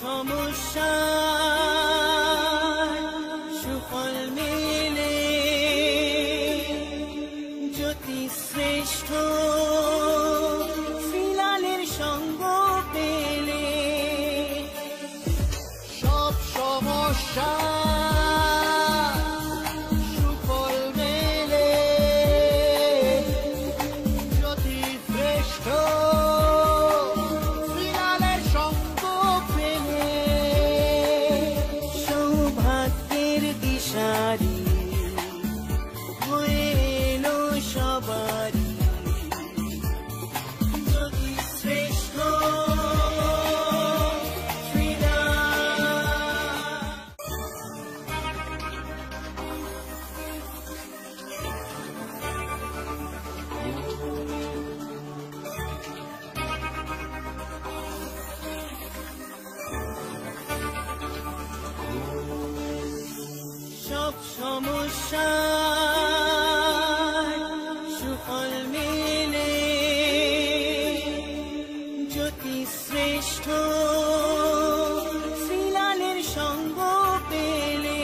সমস্যা সুফল মেলে জ্যোতি শ্রেষ্ঠ শ্রীলালের সঙ্গ পেলে সব সমস্যা সুফল মেলে জ্যোতি শ্রেষ্ঠ শ্রীলালের সঙ্গ পেলে সৌভাগ্যের দিশারি হয়ে এলো সবারই জ্যোতি শ্রেষ্ঠ সব সমস্যা সুফল মেলে জ্যোতি শ্রেষ্ঠ শ্রীলালের সঙ্গ পেলে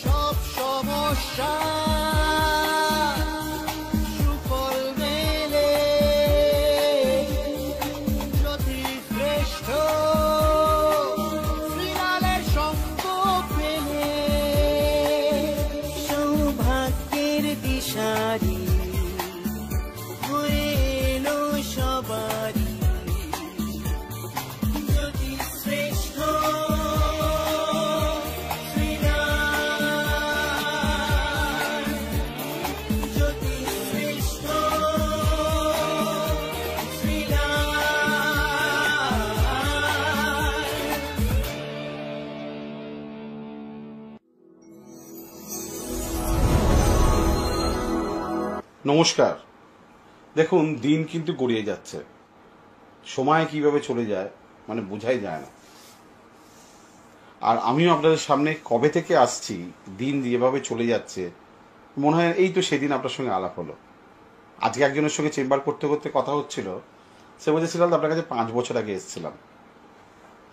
সব সমস্যা সুফল মেলে জ্যোতি শ্রেষ্ঠ শ্রীলালের সঙ্গ পেলে সৌভাগ্যের দিশারি হয়ে এলো সবারই জ্যোতি শ্রেষ্ঠ শ্রীলাল জ্যোতি শ্রেষ্ঠ নমস্কার। দেখুন, দিন কিন্তু গড়িয়ে যাচ্ছে, সময় কিভাবে চলে যায় মানে বোঝাই যায় না। আর আমিও আপনাদের সামনে কবে থেকে আসছি, দিন যেভাবে চলে যাচ্ছে মনে হয় এই তো সেদিন আপনার সঙ্গে আলাপ হলো। আজকে একজনের সঙ্গে চেম্বার করতে করতে কথা হচ্ছিল, সে বলেছিলাম আপনার কাছে 5 বছর আগে এসেছিলাম।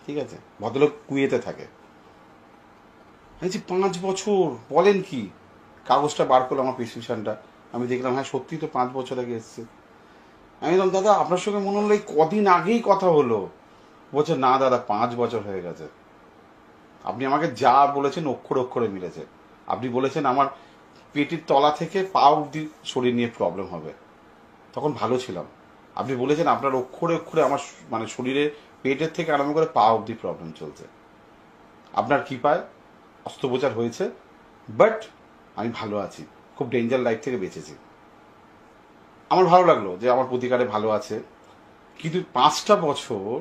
ঠিক আছে, ভদ্রলোক কুয়েতে থাকে। আমি 5 বছর বলেন কি? কাগজটা বার করলো, আমার প্রেসক্রিপশনটা আমি দেখলাম, হ্যাঁ সত্যি তো 5 বছর আগে এসছে। আমি বললাম, দাদা আপনার সঙ্গে মনে হলো এই কদিন আগেই কথা হলো। বলছে, না দাদা 5 বছর হয়ে গেছে। আপনি আমাকে যা বলেছেন অক্ষরে অক্ষরে মিলেছে। আপনি বলেছেন আমার পেটের তলা থেকে পা অবধি শরীর নিয়ে প্রবলেম হবে, তখন ভালো ছিলাম। আপনি বলেছেন আপনার অক্ষরে অক্ষরে আমার মানে শরীরে পেটের থেকে আরম্ভ করে পা অবধি প্রবলেম চলছে। আপনার কৃপায় অস্ত্রোপচার হয়েছে, বাট আমি ভালো আছি, খুব ডেঞ্জার লাইফ থেকে বেঁচেছি। আমার ভালো লাগলো যে আমার প্রতিকারে ভালো আছে। কিন্তু 5টা বছর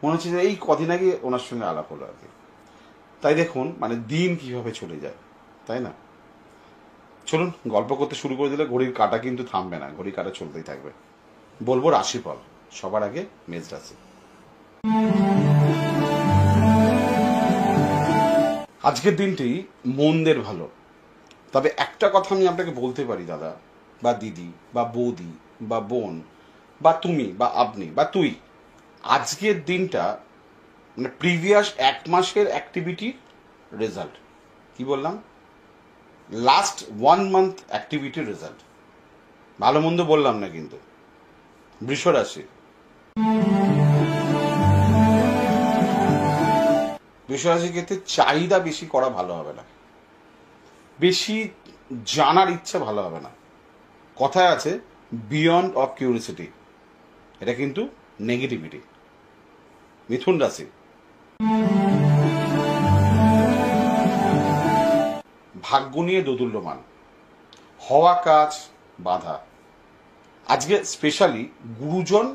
মনে হচ্ছে যে এই কদিন আগে ওনার সঙ্গে আলাপ হলো আর কি। তাই দেখুন মানে দিন কিভাবে চলে যায়, তাই না? চলুন, গল্প করতে শুরু করে দিলে ঘড়ির কাঁটা কিন্তু থামবে না, ঘড়ির কাঁটা চলতেই থাকবে। বলবো রাশিফল, সবার আগে মেষ রাশি। আজকের দিনটি মন্দের ভালো, তবে একটা কথা আমি আপনাকে বলতে পারি দাদা বা দিদি বা বৌদি বা বোন বা তুমি বা আপনি বা তুই, আজকের দিনটা মানে প্রিভিয়াস 1 মাসের অ্যাক্টিভিটির রেজাল্ট। কি বললাম? লাস্ট 1 মান্থ অ্যাক্টিভিটির রেজাল্ট। ভালো মন্দ বললাম না কিন্তু। বৃষ রাশি, বৃষ রাশির ক্ষেত্রে চাহিদা বেশি করা ভালো হবে না, বেশি জানার ইচ্ছা ভালো হবে না। কথায় আছে বিয়ন্ড অফ কিউরিসিটি, এটা কিন্তু নেগেটিভিটি। মিথুন রাশি, ভাগ্য নিয়ে দোদুল্যমান, হওয়া কাজ বাধা। আজকে স্পেশালি গুরুজন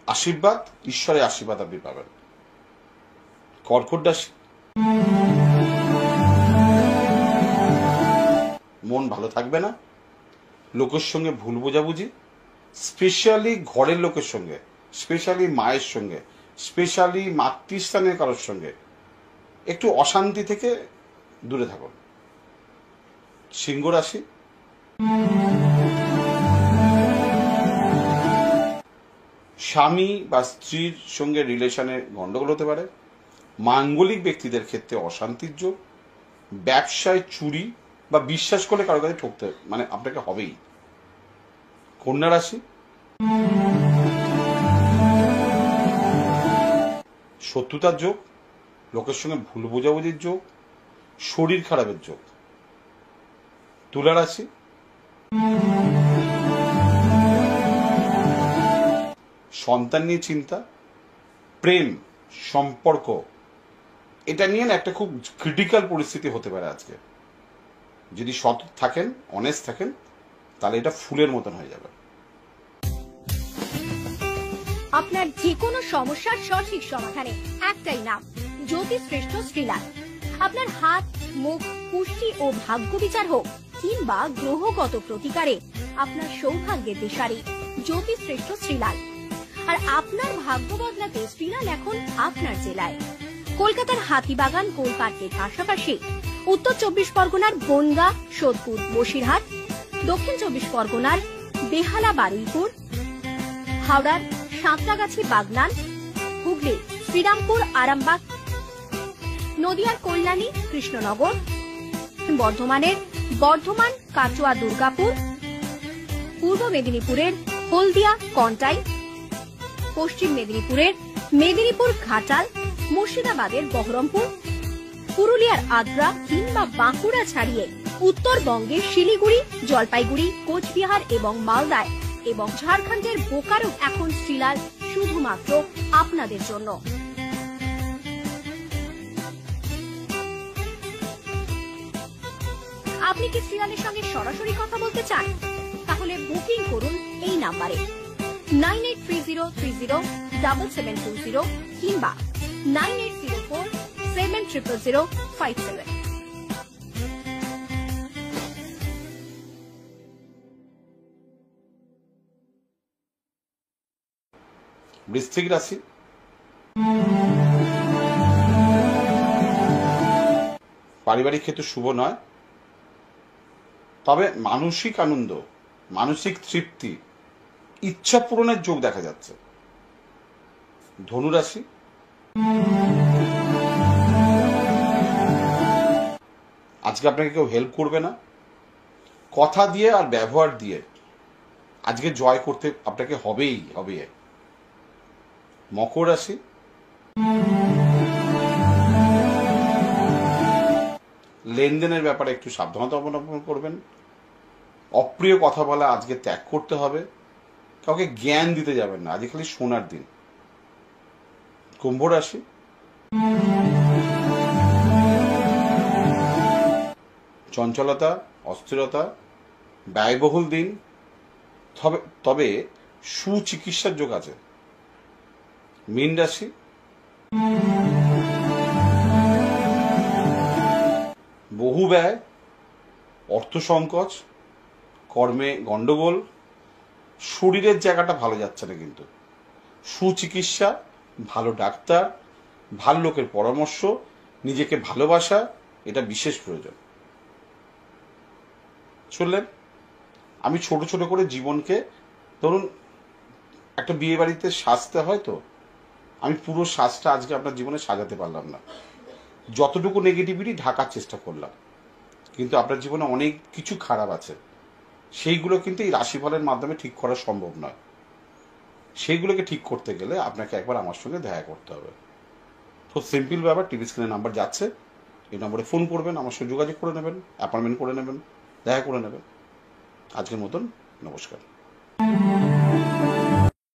আশীর্বাদ, ঈশ্বরের আশীর্বাদ আপনি পাবেন। কর্কট রাশি, মন ভালো থাকবে না, লোকের সঙ্গে ভুল বোঝাবুঝি, স্পেশালি ঘরের লোকের সঙ্গে, স্পেশালি মায়ের সঙ্গে, স্পেশালি মাতৃস্থানের কারোর সঙ্গে একটু অশান্তি থেকে দূরে থাকুন। সিংহ রাশি, স্বামী বা স্ত্রীর সঙ্গে রিলেশনে গন্ডগোল হতে পারে, মাঙ্গলিক ব্যক্তিদের ক্ষেত্রে অশান্তির যোগ, ব্যবসায় চুরি বা বিশ্বাস করলে কারো কাছে ঠকতে মানে আপনাকে হবেই। কন্যা রাশি, শত্রুতার যোগ, লোকের সঙ্গে ভুল বোঝাবুঝির যোগ, শরীর খারাপের যোগ। তুলা রাশি, সন্তান নিয়ে চিন্তা, প্রেম, সম্পর্ক, এটা নিয়ে না একটা খুব ক্রিটিক্যাল পরিস্থিতি হতে পারে আজকে। যদি সৎ থাকেন, অনেস্ট থাকেন, তাহলে এটা ফুলের মতন হয়ে যাবে। আপনার যে কোনো সমস্যার সঠিক সমাধানে একটাই নাম, জ্যোতিষশ্রেষ্ঠ শ্রীলাল। আপনার হাত, মুখ, পুষ্টি ও ভাগ্য বিচার হোক কিংবা গ্রহগত প্রতিকারে আপনার সৌভাগ্যের দিশারি জ্যোতিষশ্রেষ্ঠ শ্রীলাল। আর আপনার ভাগ্য বদলাতে শ্রীলাল এখন আপনার জেলায়। কলকাতার হাতিবাগান কোল পার্কের পাশাপাশি উত্তর 24 পরগনার বনগাঁ, সোদপুর, বসিরহাট, দক্ষিণ 24 পরগনার বেহালা, বারুইপুর, হাওড়ার সাঁতরাগাছি, বাগনান, হুগলি শ্রীরামপুর, আরামবাগ, নদিয়ার কল্যাণী, কৃষ্ণনগর, বর্ধমানের বর্ধমান, কাটোয়া, দুর্গাপুর, পূর্ব মেদিনীপুরের হলদিয়া, কন্টাই, পশ্চিম মেদিনীপুরের মেদিনীপুর, ঘাটাল, মুর্শিদাবাদের বহরমপুর, পুরুলিয়ার আদ্রা কিংবা বাঁকুড়া ছাড়িয়ে উত্তরবঙ্গের শিলিগুড়ি, জলপাইগুড়ি, কোচবিহার এবং মালদায় এবং ঝাড়খণ্ডের বোকারো এখন শ্রীলাল শুধুমাত্র আপনাদের জন্য। আপনি কি শ্রীলালের সঙ্গে সরাসরি কথা বলতে চান? তাহলে বুকিং করুন এই নাম্বারে 9830307720 কিংবা 9804700057। বৃশ্চিক রাশি, পারিবারিক ক্ষেত্রে শুভ নয়, তবে মানসিক আনন্দ, মানসিক তৃপ্তি, ইচ্ছা পূরণের যোগ দেখা যাচ্ছে। ধনু রাশি, আজকে আপনাকে কেউ হেল্প করবে না, কথা দিয়ে আর ব্যবহার দিয়ে আজকে জয় করতে আপনাকে হবেই হবে। মকর রাশি, লেনদেনের ব্যাপারে একটু সাবধানতা অবলম্বন করবেন, অপ্রিয় কথা বলা আজকে ত্যাগ করতে হবে, কাউকে জ্ঞান দিতে যাবেন না, আজকে খালি শোনার দিন। কুম্ভ রাশি, চঞ্চলতা, অস্থিরতা, ব্যয়বহুল দিন, তবে সুচিকিৎসার যোগ আছে। মীন রাশি, বহু ব্যয়, অর্থ সংকট, কর্মে গন্ডগোল, শরীরের জায়গাটা ভালো যাচ্ছে না, কিন্তু সুচিকিৎসা, ভালো ডাক্তার, ভালো লোকের পরামর্শ, নিজেকে ভালোবাসা, এটা বিশেষ প্রয়োজন। শুনলেন, আমি ছোট ছোট করে জীবনকে, ধরুন একটা বিয়ে বাড়িতে সাজতে হয়, তো আমি পুরো সাজটা আজকে আপনার জীবনে সাজাতে পারলাম না, যতটুকু নেগেটিভিটি ঢাকার চেষ্টা করলাম, কিন্তু আপনার জীবনে অনেক কিছু খারাপ আছে, সেইগুলো কিন্তু এই রাশিফলের মাধ্যমে ঠিক করা সম্ভব নয়। সেইগুলোকে ঠিক করতে গেলে আপনাকে একবার আমার সঙ্গে দেখা করতে হবে। তো সিম্পল ব্যাপার, টিভি স্ক্রিনে নাম্বার যাচ্ছে, এই নম্বরে ফোন করবেন, আমার সঙ্গে যোগাযোগ করে নেবেন, অ্যাপয়েন্টমেন্ট করে নেবেন, দেখা করে নেবেন। আজকের মতন নমস্কার।